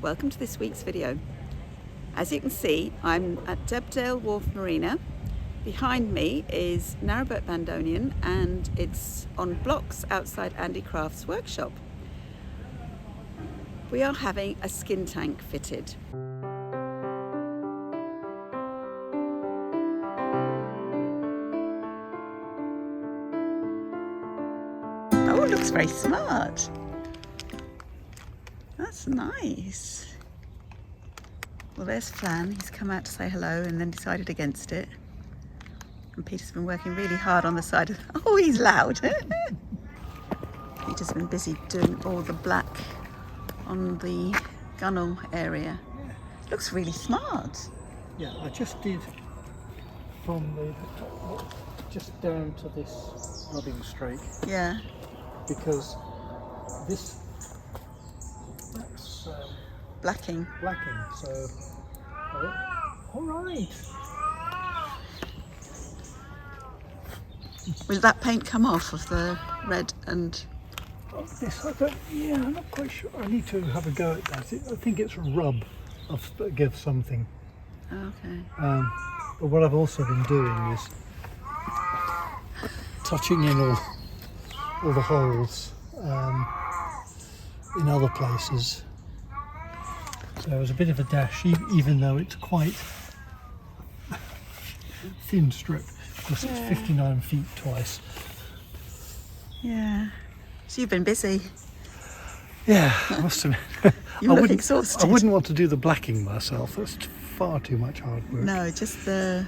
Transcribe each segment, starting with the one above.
Welcome to this week's video. As you can see, I'm at Debdale Wharf Marina. Behind me is Narrowboat Bandonian and it's on blocks outside Andy Craft's workshop. We are having a skin tank fitted. Oh, it looks very smart. That's nice. Well, there's Flann. He's come out to say hello and then decided against it. And Peter's been working really hard on the side of... Oh, he's loud. Peter's been busy doing all the black on the gunnel area. It looks really smart. Yeah, I just did from the top just down to this rubbing strake. Yeah. Because that's Blacking. so all right. Will that paint come off of the red and... This, I'm not quite sure. I need to have a go at that. I think it's a rub that gives something. Okay. But what I've also been doing is touching in all the holes in other places. So it was a bit of a dash, even though it's quite thin strip, because it's 59 feet twice. Yeah. So you've been busy. Yeah, I must admit. You look exhausted. I wouldn't want to do the blacking myself. That's far too much hard work. No, just the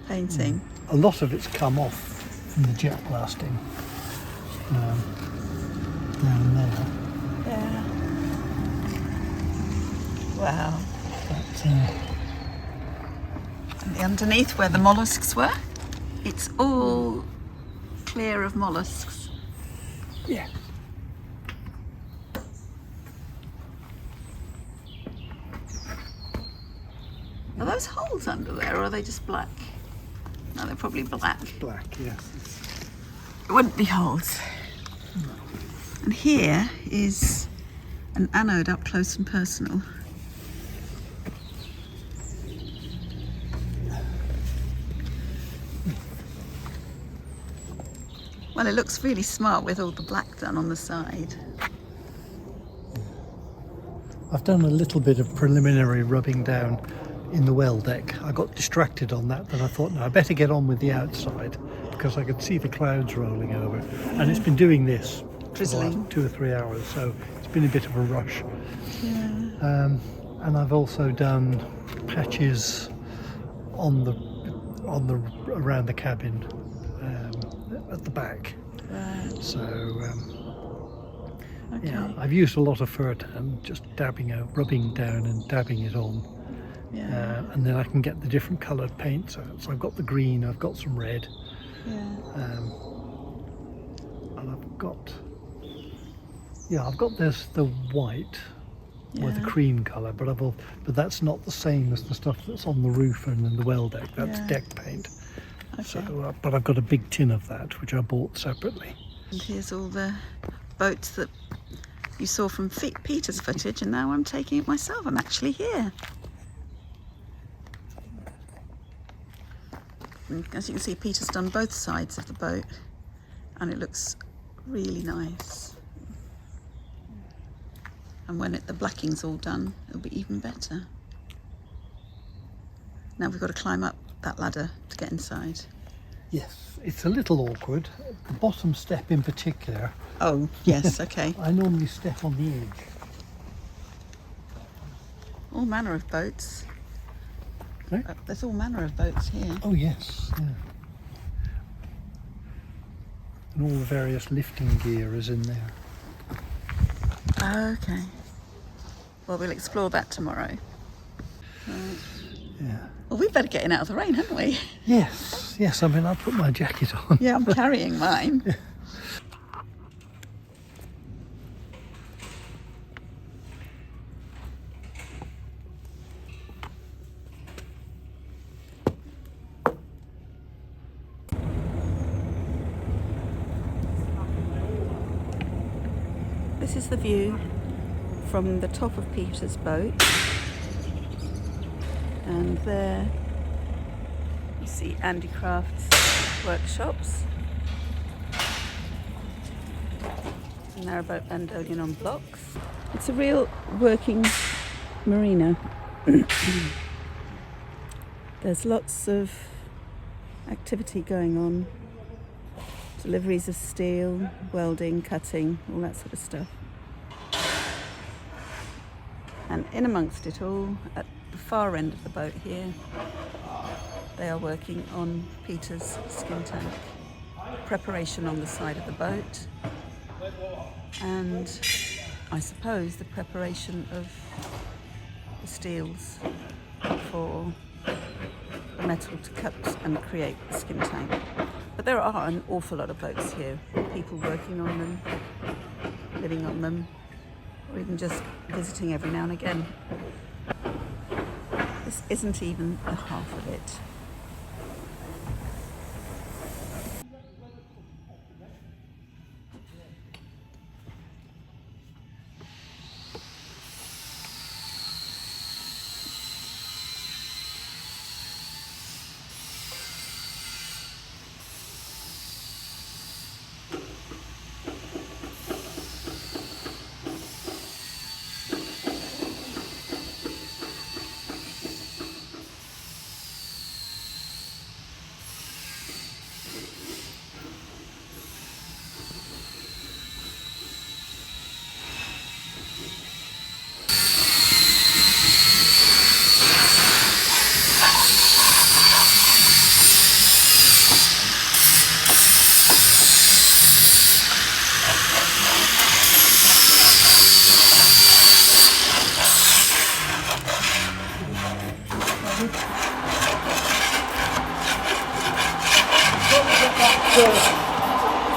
painting. A lot of it's come off from the jet blasting down there. Yeah. Wow. But, And underneath where the mollusks were, it's all clear of mollusks. yeah. Are those holes under there or are they just black? No, they're probably black. Black, yes. It wouldn't be holes. No. And here is an anode up close and personal. Well, it looks really smart with all the black done on the side. I've done a little bit of preliminary rubbing down in the well deck. I got distracted on that, but I thought, no, I better get on with the outside because I could see the clouds rolling over. And it's been doing this for the last 2 or 3 hours, so it's been a bit of a rush. Yeah. And I've also done patches on the around the cabin at the back. Right. So Okay. yeah, I've used a lot of furtan, just rubbing down and dabbing it on. Yeah. And then I can get the different coloured paints out. So I've got the green, I've got some red, Yeah. and I've got this the white with a Yeah. cream colour, but that's not the same as the stuff that's on the roof and in the well deck. That's Yeah. deck paint. Okay. So, but I've got a big tin of that, which I bought separately. And here's all the boats that you saw from Peter's footage, and now I'm taking it myself. I'm actually here. And as you can see, Peter's done both sides of the boat, and it looks really nice. And when the blacking's all done, it'll be even better. Now we've got to climb up that ladder to get inside. Yes, it's a little awkward. The bottom step in particular, Oh, yes, okay. I normally step on the edge. All manner of boats. Right? There's all manner of boats here. Oh yes, yeah. And all the various lifting gear is in there. Okay. Well, we'll explore that tomorrow. Right. Yeah. Well, we'd better get in out of the rain, haven't we? Yes, I mean, I put my jacket on. Yeah, I'm carrying mine. This is the view from the top of Peter's boat, and there you see Andy Craft's workshops. Narrowboat Bandolian on blocks. It's a real working marina. There's lots of activity going on. Deliveries of steel, welding, cutting, all that sort of stuff. And in amongst it all, at the far end of the boat here, they are working on Peter's skin tank. Preparation on the side of the boat, and I suppose the preparation of the steels for the metal to cut and create the skin tank. But there are an awful lot of boats here, people working on them, living on them, or even just visiting every now and again. This isn't even the half of it.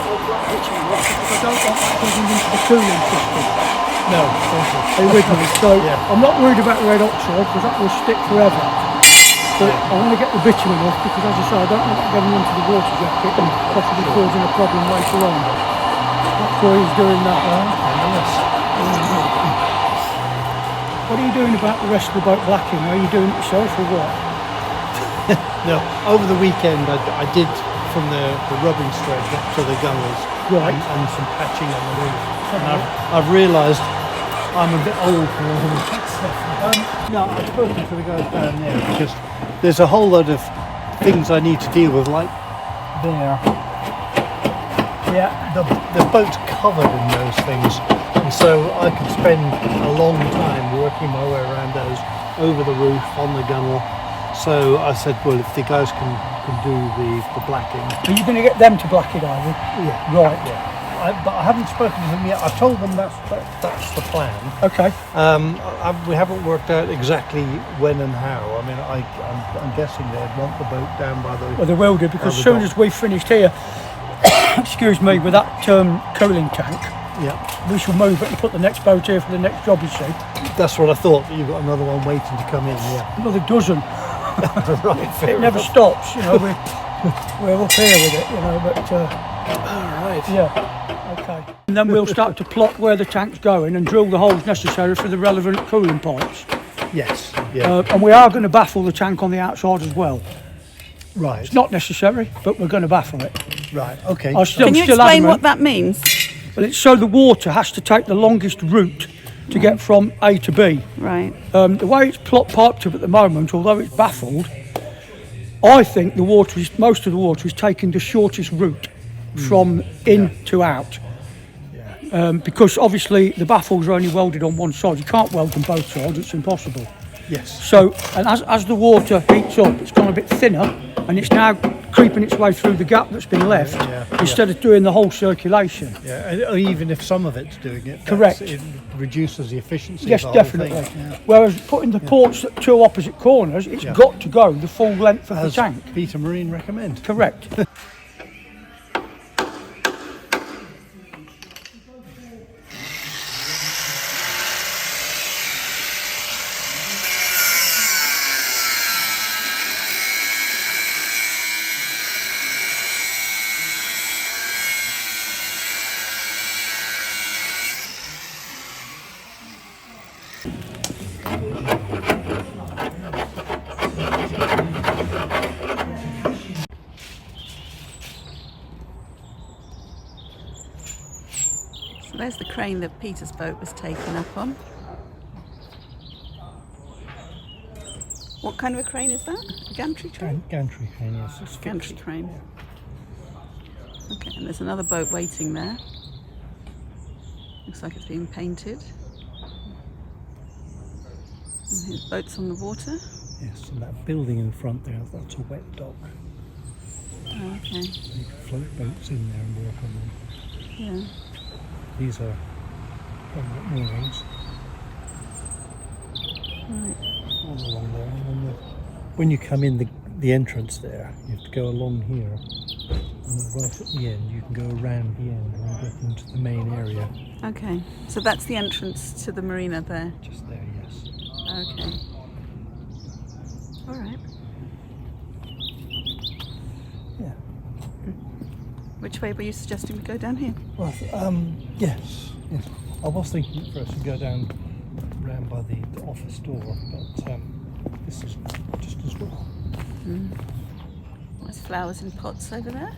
I don't want that getting into the cooling system. No, thank you. Are you with me? So Yeah. I'm not worried about the red oxide because that will stick forever. But I want to get the bitumen off because, as I say, I don't want that getting into the water jacket and possibly causing a problem later on. That's why he's doing that. What are you doing about the rest of the boat blacking? Are you doing it yourself or what? No, over the weekend I did from the rubbing stretch up to the gunnels, Right. and some patching on the roof. And I've realised I'm a bit old for all of that stuff. No, I've spoken to the guys down there because there's a whole lot of things I need to deal with, like there. Yeah, the boat's covered in those things, and so I could spend a long time working my way around those, over the roof, on the gunnel. So I said, well, if the guys can do the blacking. Are you going to get them to black it, are you? Yeah. Right. Yeah. But I haven't spoken to them yet. I told them that's the plan. Okay. We haven't worked out exactly when and how. I mean, I'm guessing they'd want the boat down by the... Well, they will do because as soon as we've finished here, excuse me, with that cooling tank, Yeah, we shall move it and put the next boat here for the next job, you see. that's what I thought. You've got another one waiting to come in. Yeah. Another dozen. Right. Fair It never enough. stops, you know. We're up here with it, you know. But All right. yeah, okay. And then we'll start to plot where the tank's going and drill the holes necessary for the relevant cooling pipes. Yes. Yeah. And we are going to baffle the tank on the outside as well. Right. It's not necessary, but we're going to baffle it. Right. Okay. I'm Can you still explain adamant, what that means? But it's so the water has to take the longest route to get from A to B. Right. The way it's piped up at the moment, although it's baffled, I think most of the water is taking the shortest route from in to out. Because obviously the baffles are only welded on one side. You can't weld them both sides, it's impossible. Yes. So, and as the water heats up, it's gone a bit thinner and it's now creeping its way through the gap that's been left instead of doing the whole circulation. Yeah. And even if some of it's doing it, Correct. it reduces the efficiency. Yes, of the whole definitely. thing. Yeah. Whereas putting the ports at two opposite corners, it's got to go the full length of the As tank. Peter Marine recommend. Correct. crane that Peter's boat was taken up on. What kind of a crane is that? A gantry crane? Gantry crane, yes. It's Gantry fixed. crane. Okay, and there's another boat waiting there. Looks like it's being painted. And his boat's on the water. Yes, and that building in front there, that's a wet dock. Oh, okay. So you can float boats in there and work on them. Yeah. These are permanent moorings. Right. All along there. And then when you come in the entrance there, you have to go along here. And then right at the end, you can go around the end and get into the main area. Okay. So that's the entrance to the marina there. Just there, yes. Okay. All right. Yeah. Which way were you suggesting we go down here? Well, yes. I was thinking at first to go down round by the office door, but this is just as well. There's flowers in pots over there.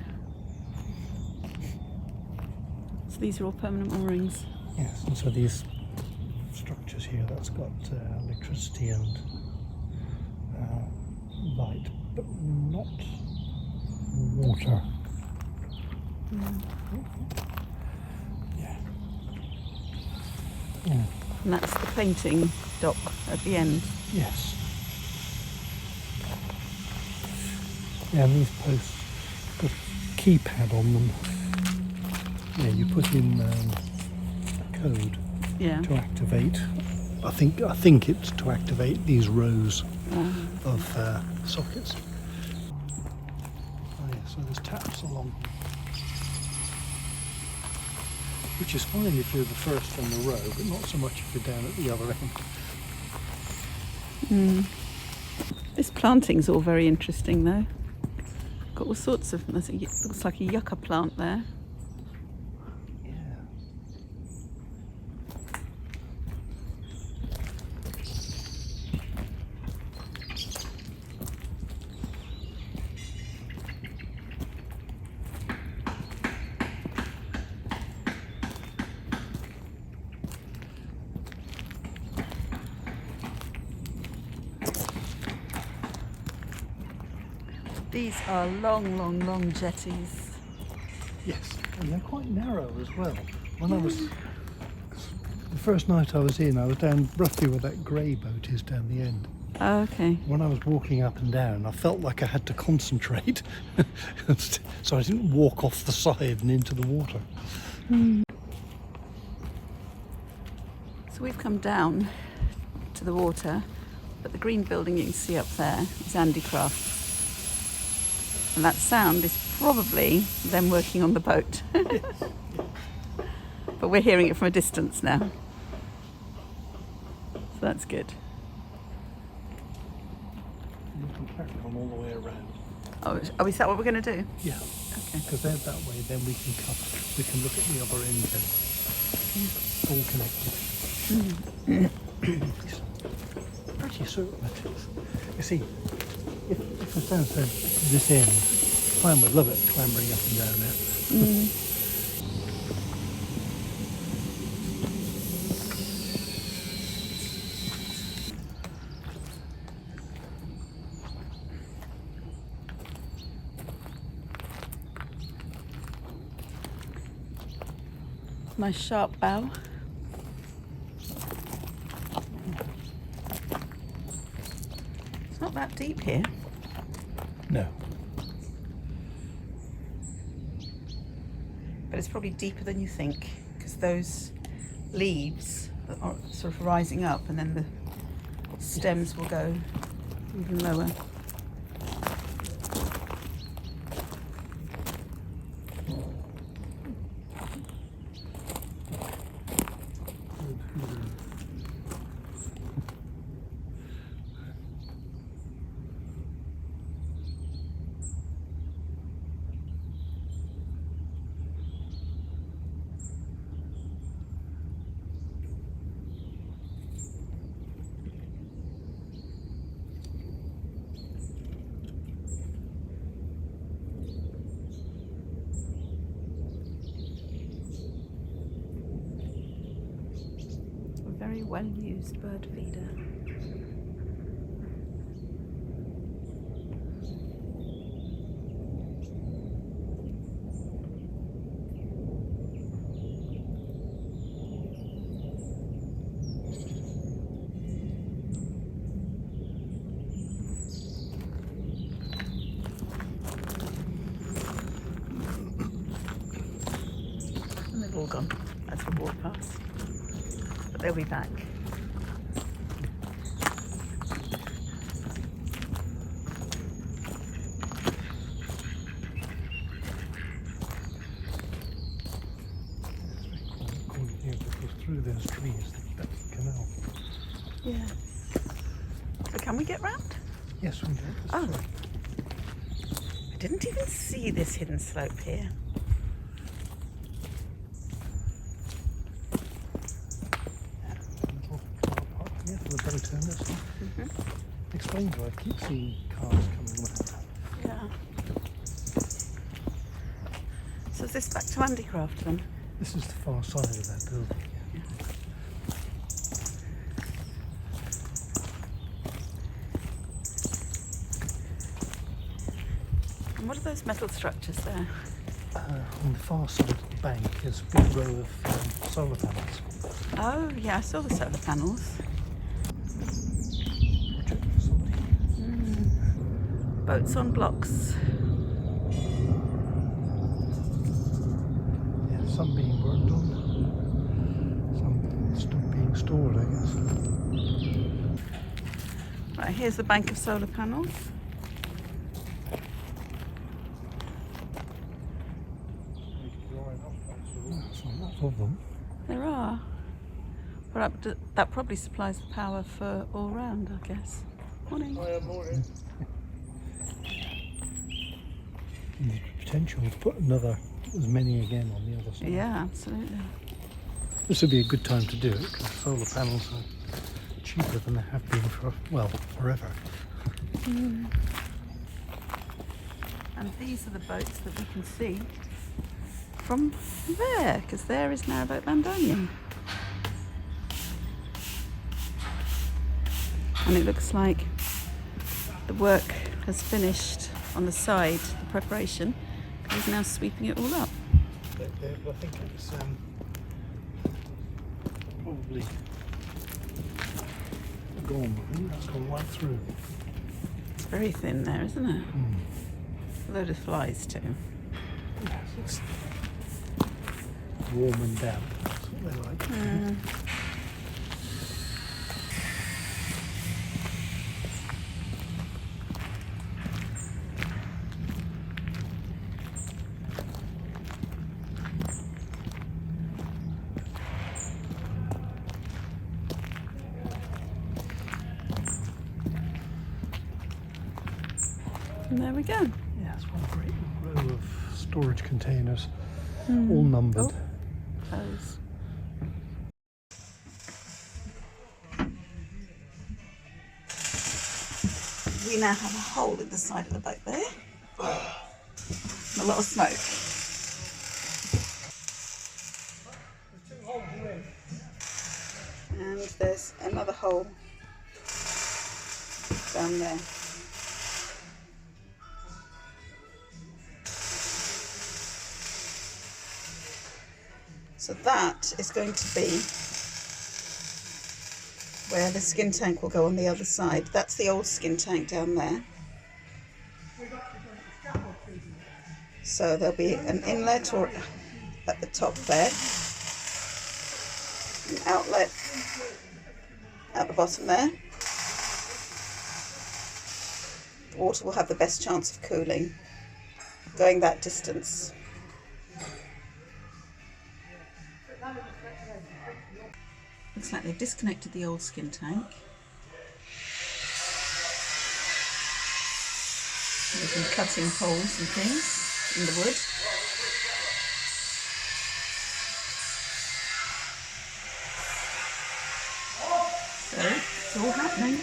So these are all permanent moorings. Yes, and so these structures here, that's got electricity and light, but not water. Yeah. And that's the painting dock at the end. Yes. Yeah, and these posts got a keypad on them. Yeah, you put in a code Yeah. to activate. I think it's to activate these rows of sockets. Oh yeah, so there's taps along, which is fine if you're the first on the row, but not so much if you're down at the other end. This planting's all very interesting though. Got all sorts of, looks like a yucca plant there. Yeah. These are long, long jetties. Yes, and they're quite narrow as well. When I was, the first night I was in, I was down roughly where that grey boat is down the end. Oh, okay. When I was walking up and down, I felt like I had to concentrate, so I didn't walk off the side and into the water. So we've come down to the water, but the green building you can see up there is handicraft. And that sound is probably them working on the boat. But we're hearing it from a distance now. So that's good. You can carry on all the way around. Oh, is that what we're going to do? Yeah, Okay. because they're that way, then we can look at the other end then. All connected. Pretty certain it is. You see, if it's down to this end, Flann would love it clambering up and down there. Nice sharp bow. It's not that deep here. No. But it's probably deeper than you think, because those leaves are sort of rising up and then the stems will go even lower. well-used bird feeder. And they've all gone as we walk past, but they'll be back. Through those trees, that's the canal. Yeah. So can we get round? Yes, we do. Oh. I didn't even see this hidden slope here. Little car park here for the boat owners. Explain to her, I keep seeing cars coming around. Yeah. So is this back to Handicraft then? This is the far side of that building. And what are those metal structures there? On the far side of the bank is a big row of solar panels. Oh yeah, I saw the solar panels. Project for somebody. Boats on blocks. Yeah, some being worked on, some still being stored, I guess. Right, here's the bank of solar panels. There's a lot of them. There are. But that probably supplies the power for all round, I guess. Morning. And there's potential to put as many again on the other side. Yeah, absolutely. This would be a good time to do it because solar panels are cheaper than they have been for, well, forever. And these are the boats that we can see from there, because there is Narrowboat Bandonian. And it looks like the work has finished on the side, the preparation, because he's now sweeping it all up. I think it's probably gone. I think that's gone right through. It's very thin there, isn't it? A load of flies too. Yes, it's warm and damp. That's what they like. And there we go. Yeah, it's one great row of storage containers, all numbered. Oh, close. We now have a hole in the side of the boat there. A lot of smoke. And there's another hole down there. So that is going to be where the skin tank will go on the other side. That's the old skin tank down there. So there'll be an inlet or at the top there, an outlet at the bottom there. The water will have the best chance of cooling going that distance. Looks like they've disconnected the old skin tank. They've been cutting holes and things in the wood. So it's all happening.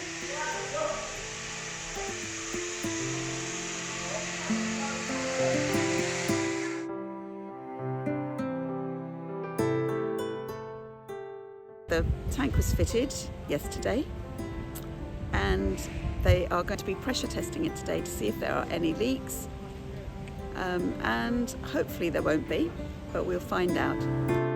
the tank was fitted yesterday, and they are going to be pressure testing it today to see if there are any leaks, and hopefully there won't be, but we'll find out.